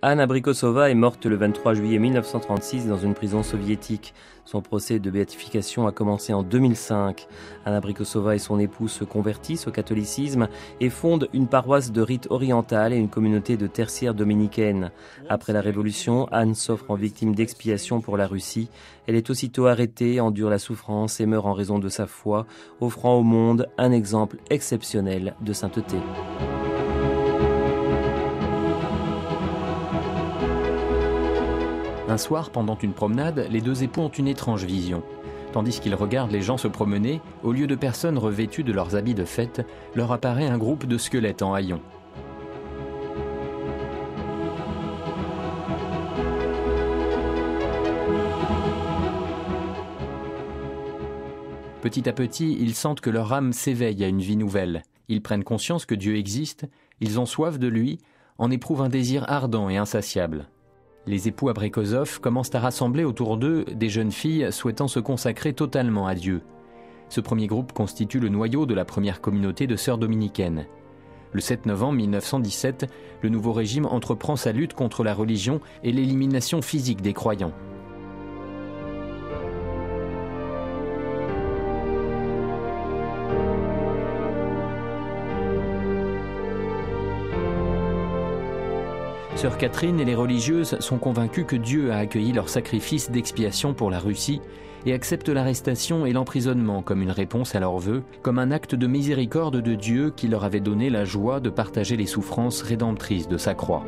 Anna Abrikosova est morte le 23 juillet 1936 dans une prison soviétique. Son procès de béatification a commencé en 2005. Anna Abrikosova et son époux se convertissent au catholicisme et fondent une paroisse de rite oriental et une communauté de tertiaires dominicaines. Après la Révolution, Anne s'offre en victime d'expiation pour la Russie. Elle est aussitôt arrêtée, endure la souffrance et meurt en raison de sa foi, offrant au monde un exemple exceptionnel de sainteté. Un soir, pendant une promenade, les deux époux ont une étrange vision. Tandis qu'ils regardent les gens se promener, au lieu de personnes revêtues de leurs habits de fête, leur apparaît un groupe de squelettes en haillons. Petit à petit, ils sentent que leur âme s'éveille à une vie nouvelle. Ils prennent conscience que Dieu existe, ils ont soif de lui, en éprouvent un désir ardent et insatiable. Les époux Abrikosov commencent à rassembler autour d'eux des jeunes filles souhaitant se consacrer totalement à Dieu. Ce premier groupe constitue le noyau de la première communauté de sœurs dominicaines. Le 7 novembre 1917, le nouveau régime entreprend sa lutte contre la religion et l'élimination physique des croyants. Sœur Catherine et les religieuses sont convaincues que Dieu a accueilli leur sacrifice d'expiation pour la Russie et acceptent l'arrestation et l'emprisonnement comme une réponse à leurs vœux, comme un acte de miséricorde de Dieu qui leur avait donné la joie de partager les souffrances rédemptrices de sa croix.